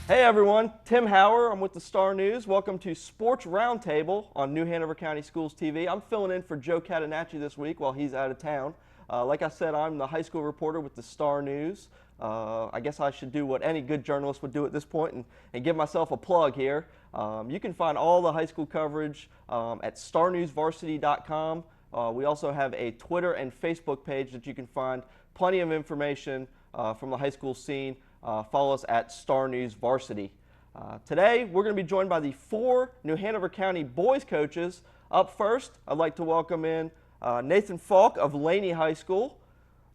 Hey everyone, Tim Hauer. I'm with the Star News. Welcome to Sports Roundtable on New Hanover County Schools TV. I'm filling in for Joe Catanacci this week while he's out of town. Like I said, I'm the high school reporter with the Star News. I guess I should do what any good journalist would do at this point and give myself a plug here. You can find all the high school coverage at starnewsvarsity.com. We also have a Twitter and Facebook page that you can find plenty of information from the high school scene. Follow us at Star News Varsity. Today, we're going to be joined by the 4 New Hanover County boys coaches. Up first, I'd like to welcome in Nathan Falk of Laney High School.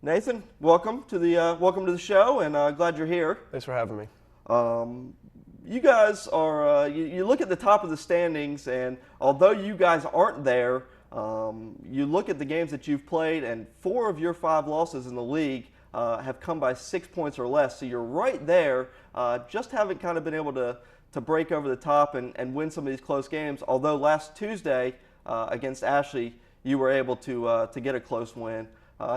Nathan, welcome to the show, and glad you're here. Thanks for having me. You guys are, you look at the top of the standings, and although you guys aren't there, you look at the games that you've played, and 4 of your 5 losses in the league have come by 6 points or less. So you're right there, just haven't kind of been able to break over the top and win some of these close games. Although last Tuesday against Ashley, you were able to get a close win.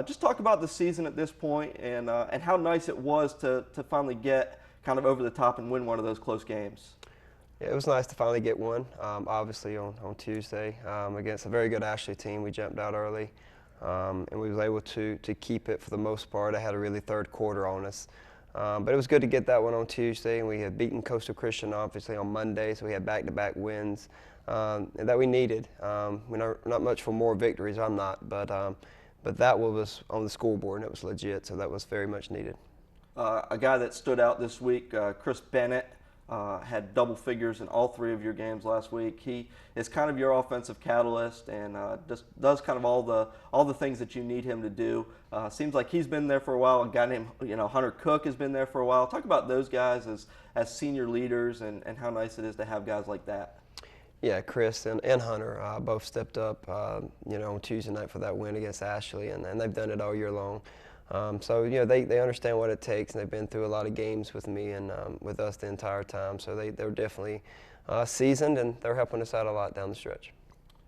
Just talk about the season at this point and how nice it was to finally get kind of over the top and win one of those close games. Yeah, it was nice to finally get one, obviously on Tuesday against a very good Ashley team. We jumped out early. And we was able to keep it for the most part. I had a really third quarter on us. But it was good to get that one on Tuesday, and we had beaten Coastal Christian obviously on Monday, so we had back-to-back wins that we needed. We're not much for more victories, I'm not, but that one was on the scoreboard and it was legit, so that was very much needed. A guy that stood out this week, Chris Bennett, had double figures in all 3 of your games last week. He is kind of your offensive catalyst and just does kind of all the things that you need him to do. Seems like he's been there for a while. A guy named Hunter Cook has been there for a while. Talk about those guys as senior leaders and how nice it is to have guys like that. Yeah, Chris and Hunter both stepped up on Tuesday night for that win against Ashley, and they've done it all year long. So they understand what it takes, and they've been through a lot of games with me and with us the entire time. So they're definitely seasoned, and they're helping us out a lot down the stretch.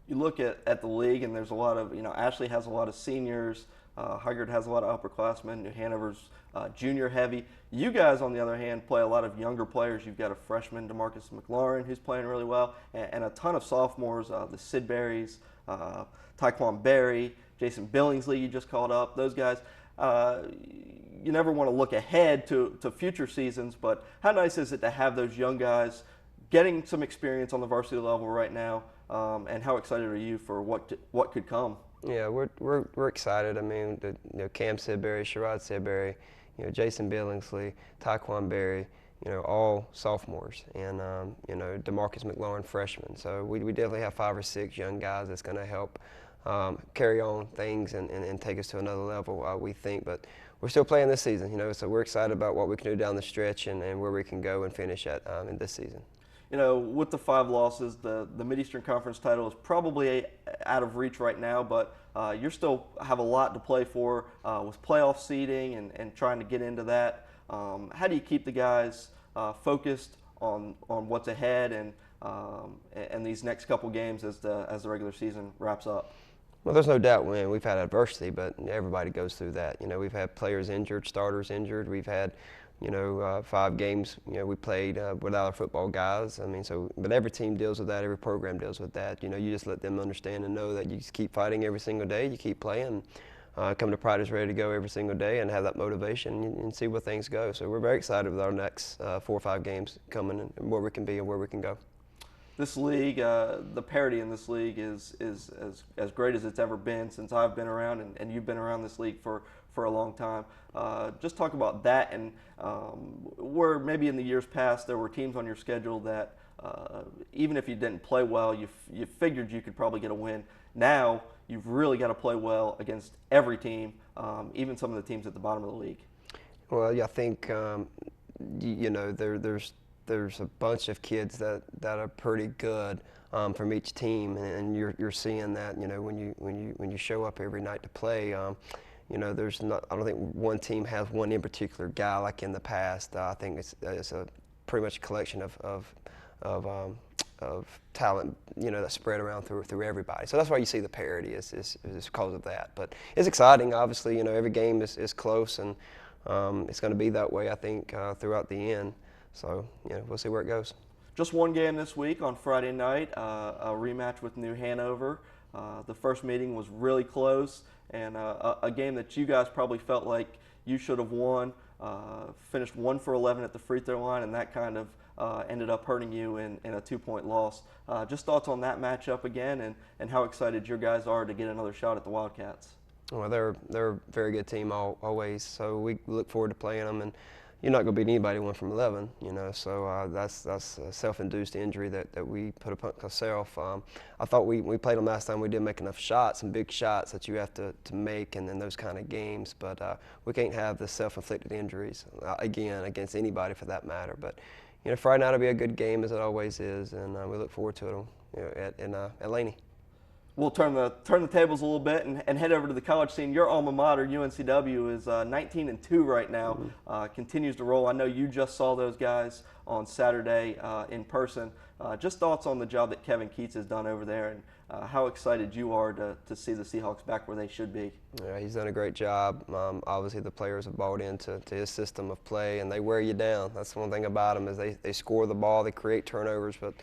You look at the league, and there's a lot of Ashley has a lot of seniors. Huggard has a lot of upperclassmen. New Hanover's junior heavy. You guys, on the other hand, play a lot of younger players. You've got a freshman, DeMarcus McLaurin, who's playing really well, and a ton of sophomores. The Sid Berries, Taekwon Berry, Jason Billingsley. You just called up those guys. You never want to look ahead to future seasons, but how nice is it to have those young guys getting some experience on the varsity level right now, and how excited are you for what could come? Yeah, we're excited. I mean, Cam Sidbury, Sherrod Sidbury, Jason Billingsley, Taekwon Berry, all sophomores, and DeMarcus McLaurin, freshmen. So we definitely have 5 or 6 young guys that's going to help carry on things and take us to another level, we think. But we're still playing this season, so we're excited about what we can do down the stretch and where we can go and finish at in this season. With the 5 losses, the Mid-Eastern Conference title is probably out of reach right now, but you still have a lot to play for with playoff seeding and trying to get into that. How do you keep the guys focused on what's ahead and these next couple games as the regular season wraps up? Well, there's no doubt we've had adversity, but everybody goes through that. We've had players injured, starters injured. We've had 5 games, we played without our football guys. I mean, but every team deals with that, every program deals with that. You just let them understand and know that you just keep fighting every single day, you keep playing, come to practice ready to go every single day and have that motivation and see where things go. So we're very excited with our next 4 or 5 games coming and where we can be and where we can go. This league, the parity in this league is as great as it's ever been since I've been around, and you've been around this league for a long time. Just talk about that, and where maybe in the years past there were teams on your schedule that even if you didn't play well, you figured you could probably get a win. Now you've really got to play well against every team, even some of the teams at the bottom of the league. Well, yeah, I think there's a bunch of kids that are pretty good from each team, and you're seeing that when you show up every night to play. There's not. I don't think one team has one in particular guy like in the past. I think it's a pretty much a collection of talent, that's spread around through everybody. So that's why you see the parity is because of that. But it's exciting. Obviously, every game is close, and it's going to be that way, I think, throughout the end. So we'll see where it goes. Just one game this week on Friday night, a rematch with New Hanover. The first meeting was really close, and a game that you guys probably felt like you should have won. Finished 1 for 11 at the free throw line, and that kind of ended up hurting you in a 2-point loss. Just thoughts on that matchup again, and how excited your guys are to get another shot at the Wildcats. Well, they're a very good team always, so we look forward to playing them. And you're not going to beat anybody 1 from 11, So that's a self-induced injury that we put upon ourselves. I thought we played them last time. We didn't make enough shots, some big shots that you have to make, and then those kind of games. But we can't have the self-inflicted injuries again against anybody for that matter. But Friday night will be a good game as it always is, and we look forward to it at Laney. We'll turn the tables a little bit and head over to the college scene. Your alma mater, UNCW, is 19-2 right now. Continues to roll. I know you just saw those guys on Saturday in person. Just thoughts on the job that Kevin Keats has done over there, and how excited you are to see the Seahawks back where they should be. Yeah, he's done a great job. Obviously, the players have bought into his system of play, and they wear you down. That's one thing about them is they score the ball, they create turnovers, but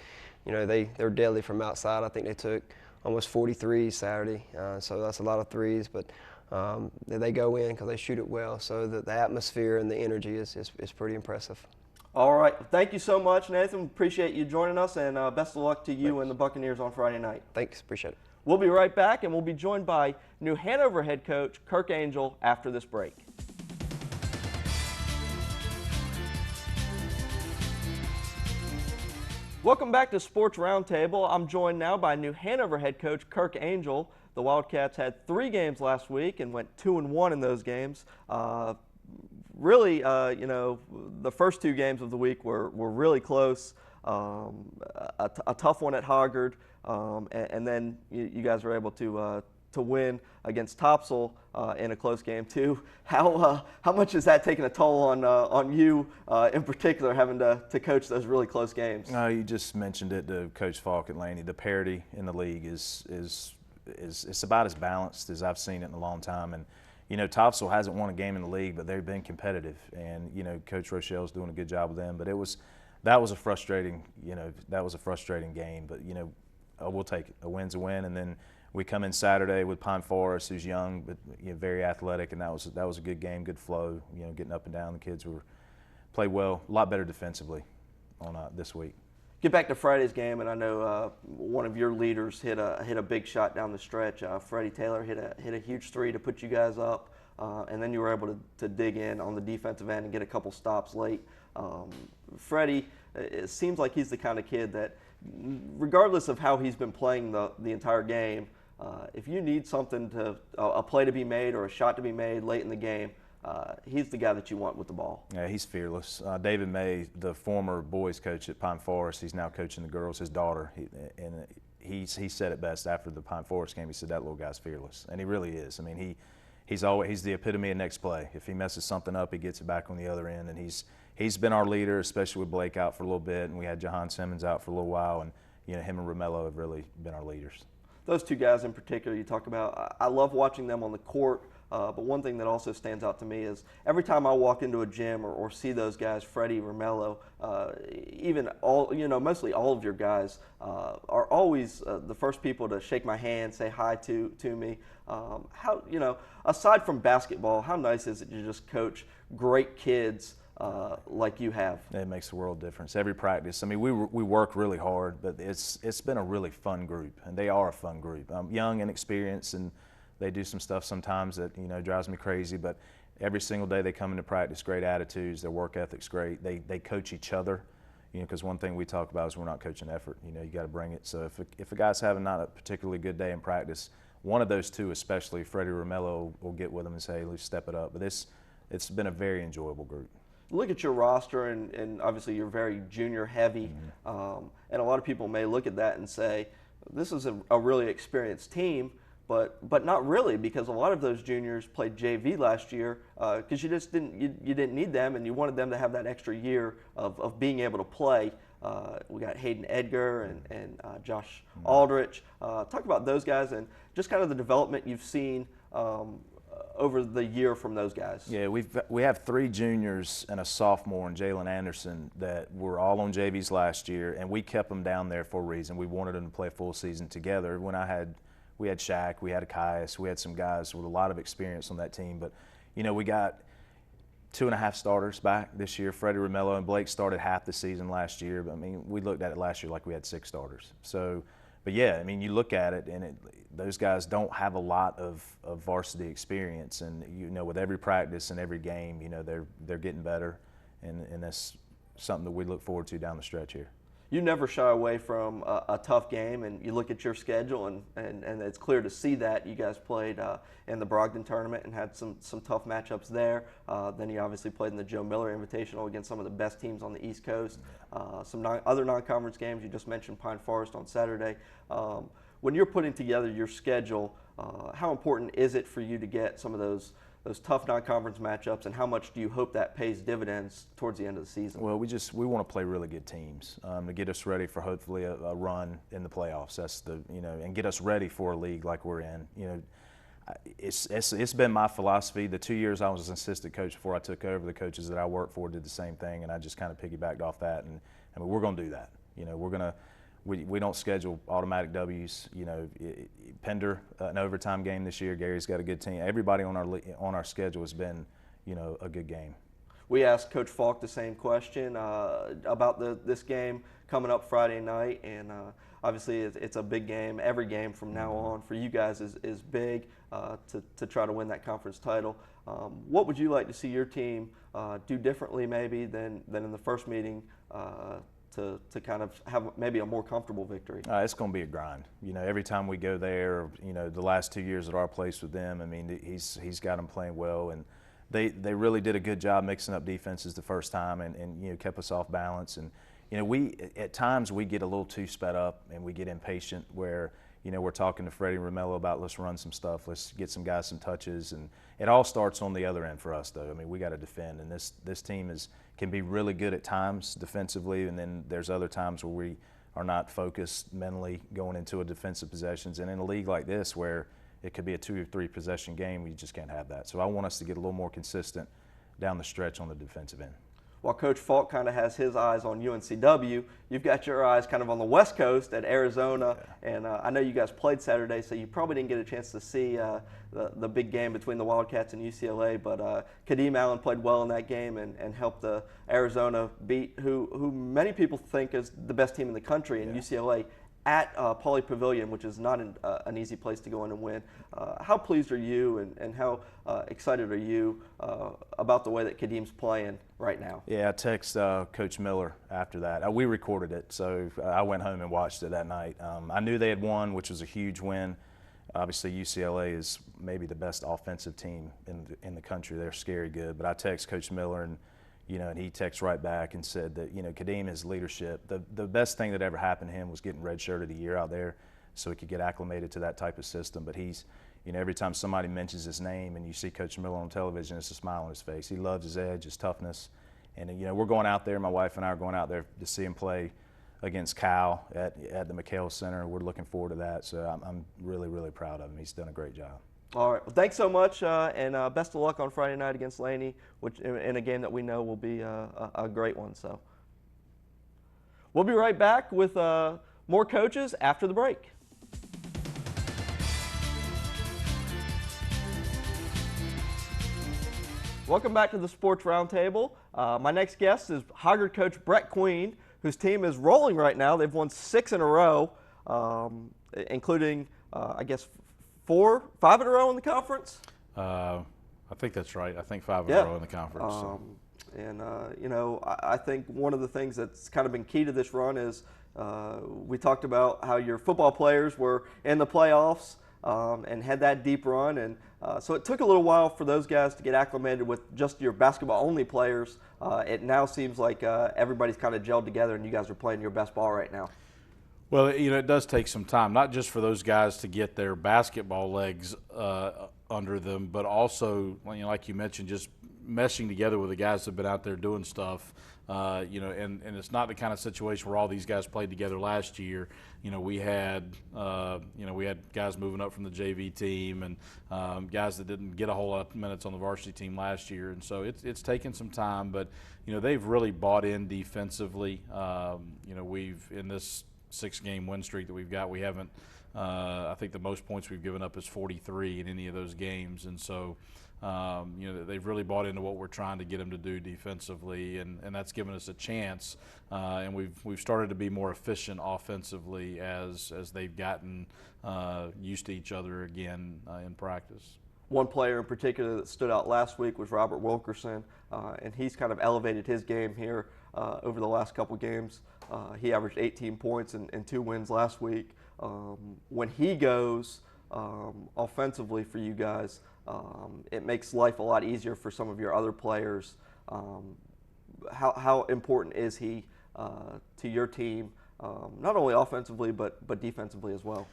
they're deadly from outside. I think they took almost 43 Saturday, so that's a lot of threes, but they go in because they shoot it well. So the atmosphere and the energy is pretty impressive. All right. Thank you so much, Nathan. Appreciate you joining us, and best of luck to you and the Buccaneers on Friday night. Thanks. Appreciate it. We'll be right back, and we'll be joined by New Hanover head coach Kirk Angel after this break. Welcome back to Sports Roundtable. I'm joined now by New Hanover head coach Kirk Angel. The Wildcats had 3 games last week and went 2-1 in those games. Really, the first 2 games of the week were really close. A tough one at Hoggard, and then you guys were able to win against Topsail in a close game too. How much has that taken a toll on you in particular, having to coach those really close games? You just mentioned it to Coach Falk at Laney. The parity in the league is it's about as balanced as I've seen it in a long time. And Topsail hasn't won a game in the league, but they've been competitive. And Coach Rochelle's doing a good job with them. But that was a frustrating game. But we'll take it. A win's a win, and then we come in Saturday with Pine Forest, who's young but very athletic, and that was a good game, good flow. Getting up and down. The kids played well, a lot better defensively on this week. Get back to Friday's game, and I know one of your leaders hit a big shot down the stretch. Freddie Taylor hit a huge 3 to put you guys up, and then you were able to dig in on the defensive end and get a couple stops late. Freddie, it seems like he's the kind of kid that, regardless of how he's been playing the entire game, if you need a play to be made or a shot to be made late in the game, he's the guy that you want with the ball. Yeah, he's fearless. David May, the former boys coach at Pine Forest, he's now coaching the girls, his daughter. He said it best after the Pine Forest game. He said, that little guy's fearless, and he really is. I mean, he's the epitome of next play. If he messes something up, he gets it back on the other end, and he's been our leader, especially with Blake out for a little bit, and we had Jahan Simmons out for a little while, and him and Romello have really been our leaders. Those 2 guys in particular you talk about, I love watching them on the court, but one thing that also stands out to me is every time I walk into a gym or see those guys, Freddie, Romello, even mostly all of your guys are always the first people to shake my hand, say hi to me. Aside from basketball, how nice is it to just coach great kids like you have? It makes a world of difference. Every practice, I mean, we work really hard, but it's been a really fun group, and they are a fun group. Young and experienced, and they do some stuff sometimes that drives me crazy. But every single day they come into practice, great attitudes, their work ethic's great. They coach each other, because one thing we talk about is we're not coaching effort. You got to bring it. So if a guy's having not a particularly good day in practice, one of those 2, especially Freddie Romello, will get with them and say, hey, let's step it up. But it's been a very enjoyable group. Look at your roster, and obviously you're very junior heavy, and a lot of people may look at that and say, this is a really experienced team, but not really, because a lot of those juniors played JV last year because you didn't need them, and you wanted them to have that extra year of being able to play. We got Hayden Edgar and Josh Aldrich. Talk about those guys and just kind of the development you've seen over the year from those guys? Yeah, we have 3 juniors and a sophomore, and Jalen Anderson, that were all on JVs last year, and we kept them down there for a reason. We wanted them to play a full season together. We had Shaq, we had Achias, we had some guys with a lot of experience on that team. But, we got 2.5 starters back this year. Freddie Romello and Blake started half the season last year. But, we looked at it last year like we had 6 starters. So, but yeah, you look at it, and those guys don't have a lot of varsity experience. And, with every practice and every game, they're getting better. And that's something that we look forward to down the stretch here. You never shy away from a tough game, and you look at your schedule, and it's clear to see that. You guys played in the Brogdon tournament and had some tough matchups there. Then you obviously played in the Joe Miller Invitational against some of the best teams on the East Coast. Some other non-conference games. You just mentioned Pine Forest on Saturday. When you're putting together your schedule, how important is it for you to get some of those tough non-conference matchups, and how much do you hope that pays dividends towards the end of the season? Well, we want to play really good teams to get us ready for hopefully a run in the playoffs. That's and get us ready for a league like we're in. It's been my philosophy. The 2 years I was an assistant coach before I took over, the coaches that I worked for did the same thing, and I just kind of piggybacked off that. And we're going to do that. We're going to. We don't schedule automatic W's. Pender, an overtime game this year. Gary's got a good team. Everybody on our schedule has been, a good game. We asked Coach Falk the same question about this game coming up Friday night, and obviously it's a big game. Every game from now on for you guys is big to try to win that conference title. What would you like to see your team do differently maybe than in the first meeting? To kind of have maybe a more comfortable victory? It's going to be a grind. Every time we go there, the last 2 years at our place with them, he's got them playing well, and they really did a good job mixing up defenses the first time, and kept us off balance. And we at times we get a little too sped up and we get impatient where we're talking to Freddie Romello about let's run some stuff, let's get some guys some touches, and it all starts on the other end for us though. We got to defend, and this team can be really good at times defensively, and then there's other times where we are not focused mentally going into a defensive possessions. And in a league like this where it could be a 2 or 3 possession game, we just can't have that. So I want us to get a little more consistent down the stretch on the defensive end. While Coach Falk kind of has his eyes on UNCW, you've got your eyes kind of on the West Coast at Arizona. Yeah. And I know you guys played Saturday, so you probably didn't get a chance to see the big game between the Wildcats and UCLA. But Kadeem Allen played well in that game and helped the Arizona beat who many people think is the best team in the country in UCLA at Pauley Pavilion, which is not an easy place to go in and win. How pleased are you and how excited are you about the way that Kadeem's playing right now? Yeah, I text Coach Miller after that. We recorded it, so I went home and watched it that night. I knew they had won, which was a huge win. Obviously, UCLA is maybe the best offensive team in the country. They're scary good. But I text Coach Miller, and he texts right back and said that, Kadeem, his leadership, the best thing that ever happened to him was getting redshirted a year out there so he could get acclimated to that type of system. But he's, every time somebody mentions his name and you see Coach Miller on television, it's a smile on his face. He loves his edge, his toughness. And, we're going out there, my wife and I are going out there to see him play against Cal at the McHale Center. We're looking forward to that. So I'm really, really proud of him. He's done a great job. All right. Well, thanks so much, and best of luck on Friday night against Laney, which in a game that we know will be a great one. So we'll be right back with more coaches after the break. Welcome back to the Sports Roundtable. My next guest is Hoggard coach Brett Queen, whose team is rolling right now. They've won 6 in a row, including, I guess, 5 in a row in the conference? I think that's right. I think 5 in a row in the conference. And, I think one of the things that's kind of been key to this run is we talked about how your football players were in the playoffs and had that deep run. And so it took a little while for those guys to get acclimated with just your basketball-only players. It now seems like everybody's kind of gelled together and you guys are playing your best ball right now. Well, it does take some time, not just for those guys to get their basketball legs under them, but also, like you mentioned, just meshing together with the guys that have been out there doing stuff And it's not the kind of situation where all these guys played together last year. We had guys moving up from the JV team and guys that didn't get a whole lot of minutes on the varsity team last year. And so it's taken some time, but, they've really bought in defensively. We've, in this 6-game win streak that we've got, we haven't, I think the most points we've given up is 43 in any of those games. And so, they've really bought into what we're trying to get them to do defensively, and that's given us a chance. And we've started to be more efficient offensively as they've gotten used to each other again in practice. One player in particular that stood out last week was Robert Wilkerson, and he's kind of elevated his game here over the last couple games. He averaged 18 points and 2 wins last week. When he goes offensively for you guys, it makes life a lot easier for some of your other players. How important is he to your team, not only offensively but defensively as well?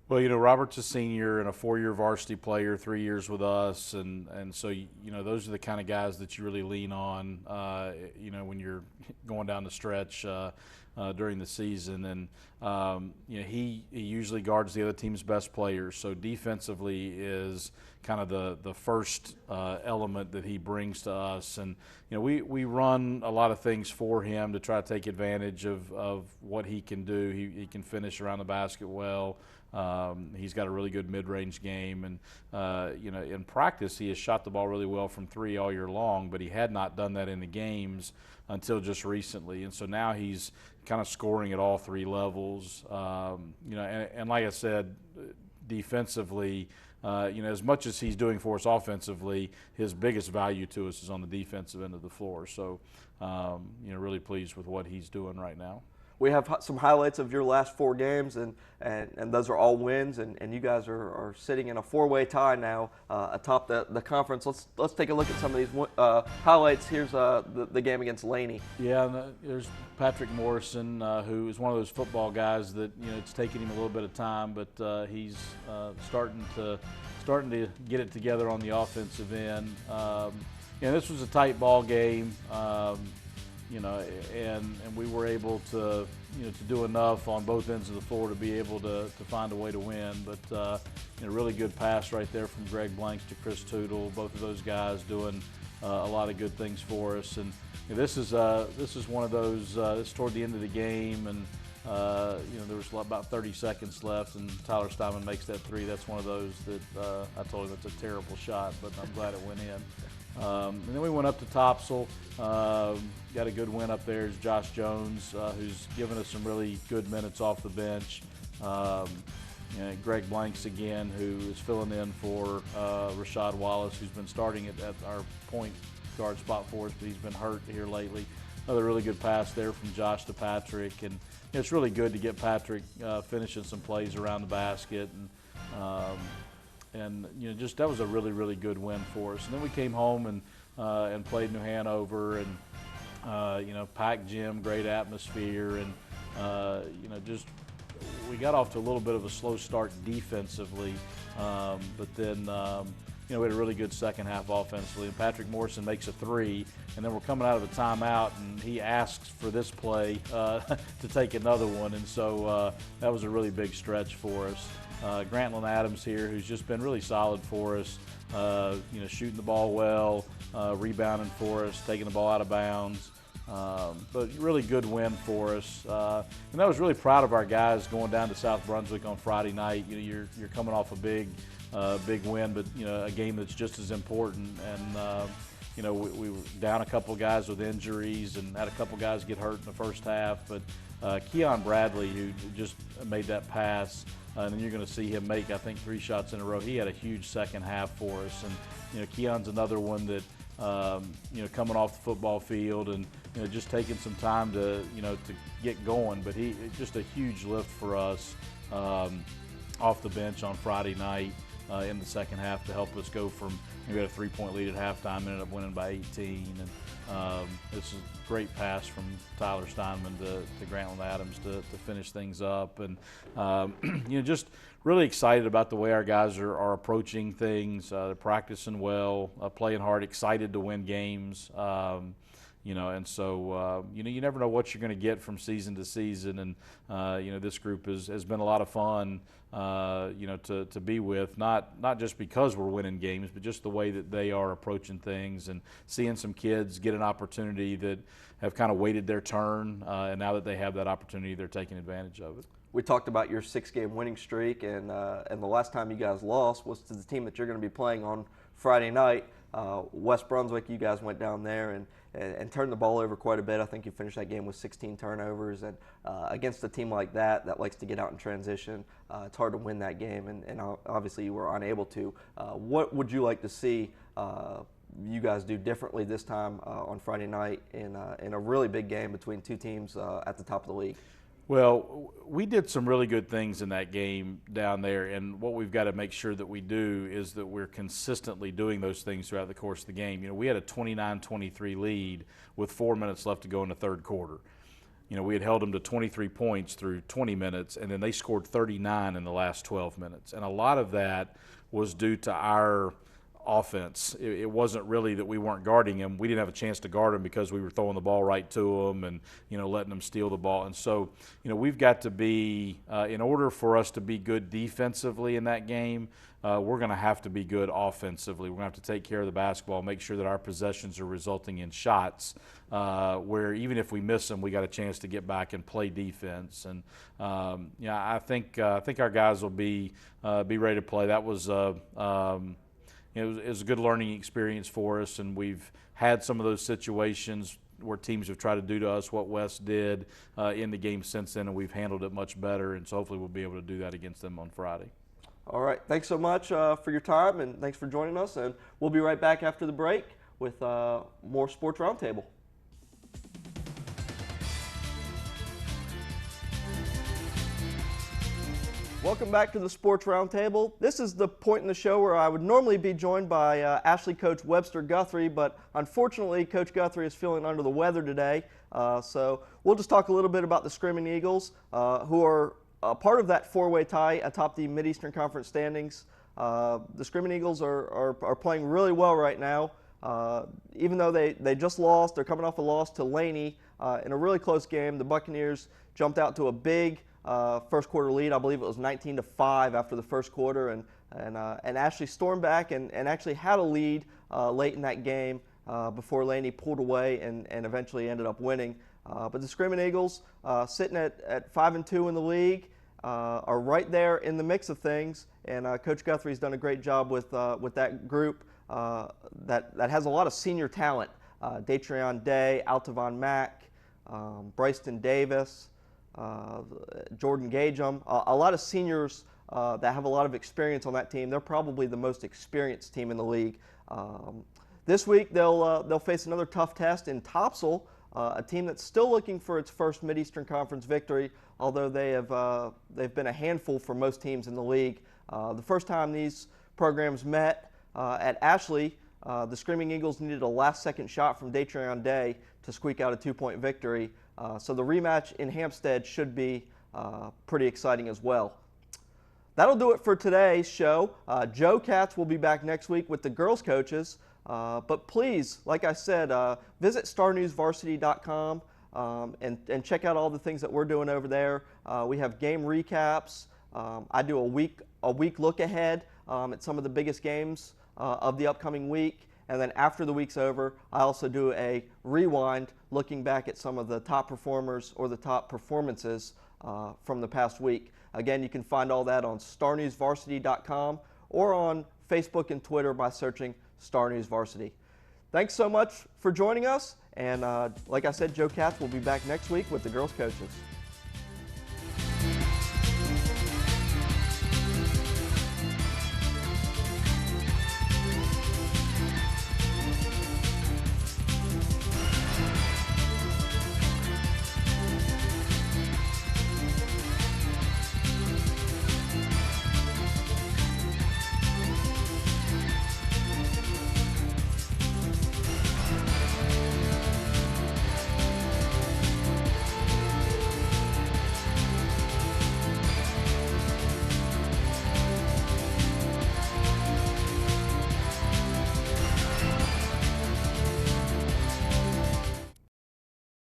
Well, Robert's a senior and a 4-year varsity player, 3 years with us, and so those are the kind of guys that you really lean on, when you're going down the stretch during the season. And he usually guards the other team's best players, so defensively is kind of the first element that he brings to us. And we run a lot of things for him to try to take advantage of what he can do. He can finish around the basket well. He's got a really good mid-range game, and in practice he has shot the ball really well from 3 all year long, but he had not done that in the games until just recently. And so now he's kind of scoring at all 3 levels. And like I said, defensively, as much as he's doing for us offensively, his biggest value to us is on the defensive end of the floor. So, really pleased with what he's doing right now. We have some highlights of your last 4 games, and those are all wins, and you guys are sitting in a 4-way tie now atop the conference. Let's take a look at some of these highlights. Here's the game against Laney. Yeah, and there's Patrick Morrison, who is one of those football guys that it's taken him a little bit of time, but he's starting to get it together on the offensive end. This was a tight ball game. And we were able to do enough on both ends of the floor to be able to find a way to win. But really good pass right there from Greg Blanks to Chris Tootle. Both of those guys doing a lot of good things for us. And this is one of those. It's toward the end of the game, and there was about 30 seconds left, and Tyler Steinman makes that 3. That's one of those that I told him it's a terrible shot, but I'm glad it went in. And then we went up to Topsail, got a good win up there. Is Josh Jones, who's given us some really good minutes off the bench. Greg Blanks again, who is filling in for Rashad Wallace, who's been starting at our point guard spot for us, but he's been hurt here lately. Another really good pass there from Josh to Patrick, and it's really good to get Patrick finishing some plays around the basket. And just that was a really, really good win for us. And then we came home and played New Hanover, and packed gym, great atmosphere, and just we got off to a little bit of a slow start defensively, but then we had a really good second half offensively. And Patrick Morrison makes a 3, and then we're coming out of a timeout, and he asks for this play to take another one, and so that was a really big stretch for us. Grantland Adams here, who's just been really solid for us, shooting the ball well, rebounding for us, taking the ball out of bounds. But really good win for us. And I was really proud of our guys going down to South Brunswick on Friday night. You're coming off a big win, but a game that's just as important. And we were down a couple of guys with injuries and had a couple of guys get hurt in the first half. But Keon Bradley, who just made that pass, and then you're going to see him make, I think, 3 shots in a row. He had a huge second half for us, and Keon's another one that coming off the football field and just taking some time to get going. But he just a huge lift for us off the bench on Friday night in the second half to help us go from we had a 3-point lead at halftime, ended up winning by 18. And this is a great pass from Tyler Steinman to Grantland Adams to finish things up. And just really excited about the way our guys are approaching things. They're practicing well, playing hard, excited to win games. And so you never know what you're going to get from season to season, and this group has been a lot of fun, to be with, not just because we're winning games, but just the way that they are approaching things, and seeing some kids get an opportunity that have kind of waited their turn, and now that they have that opportunity, they're taking advantage of it. We talked about your 6-game winning streak, and the last time you guys lost was to the team that you're going to be playing on Friday night. West Brunswick, you guys went down there and turned the ball over quite a bit. I think you finished that game with 16 turnovers, and against a team like that likes to get out in transition, it's hard to win that game, and obviously you were unable to. What would you like to see you guys do differently this time on Friday night in a really big game between two teams at the top of the league? Well, we did some really good things in that game down there, and what we've got to make sure that we do is that we're consistently doing those things throughout the course of the game. We had a 29-23 lead with 4 minutes left to go in the third quarter. We had held them to 23 points through 20 minutes, and then they scored 39 in the last 12 minutes. And a lot of that was due to our offense. It wasn't really that we weren't guarding them. We didn't have a chance to guard them because we were throwing the ball right to them and letting them steal the ball. And so we've got to be in order for us to be good defensively in that game, we're going to have to be good offensively. We're going to have to take care of the basketball, make sure that our possessions are resulting in shots where even if we miss them, we got a chance to get back and play defense. And I think our guys will be ready to play. That was it was a good learning experience for us, and we've had some of those situations where teams have tried to do to us what West did in the game since then, and we've handled it much better, and so hopefully we'll be able to do that against them on Friday. All right. Thanks so much for your time, and thanks for joining us, and we'll be right back after the break with more Sports Roundtable. Welcome back to the Sports Roundtable. This is the point in the show where I would normally be joined by Ashley coach Webster Guthrie, but unfortunately Coach Guthrie is feeling under the weather today. So we'll just talk a little bit about the Screaming Eagles, who are part of that four-way tie atop the Mid-Eastern Conference standings. The Screaming Eagles are playing really well right now. Even though they just lost, they're coming off a loss to Laney in a really close game. The Buccaneers jumped out to a big first quarter lead. I believe it was 19-5 after the first quarter, and Ashley stormed back and actually had a lead late in that game before Laney pulled away and eventually ended up winning. But the Screaming Eagles, sitting at 5-2 in the league, are right there in the mix of things, and Coach Guthrie's done a great job with that group that has a lot of senior talent. Datrion Day, Altavon Mack, Bryston Davis, Jordan Gagem, a lot of seniors that have a lot of experience on that team. They're probably the most experienced team in the league. This week they'll face another tough test in Topsail, a team that's still looking for its first Mid-Eastern Conference victory, although they've been a handful for most teams in the league. The first time these programs met at Ashley, the Screaming Eagles needed a last-second shot from Datrion Day to squeak out a 2-point victory. So the rematch in Hampstead should be pretty exciting as well. That'll do it for today's show. Joe Katz will be back next week with the girls coaches. But please, like I said, visit starnewsvarsity.com and check out all the things that we're doing over there. We have game recaps. I do a week look ahead at some of the biggest games of the upcoming week. And then after the week's over, I also do a rewind looking back at some of the top performers or the top performances from the past week. Again, you can find all that on starnewsvarsity.com or on Facebook and Twitter by searching Star News Varsity. Thanks so much for joining us. And like I said, Joe Katz will be back next week with the girls coaches.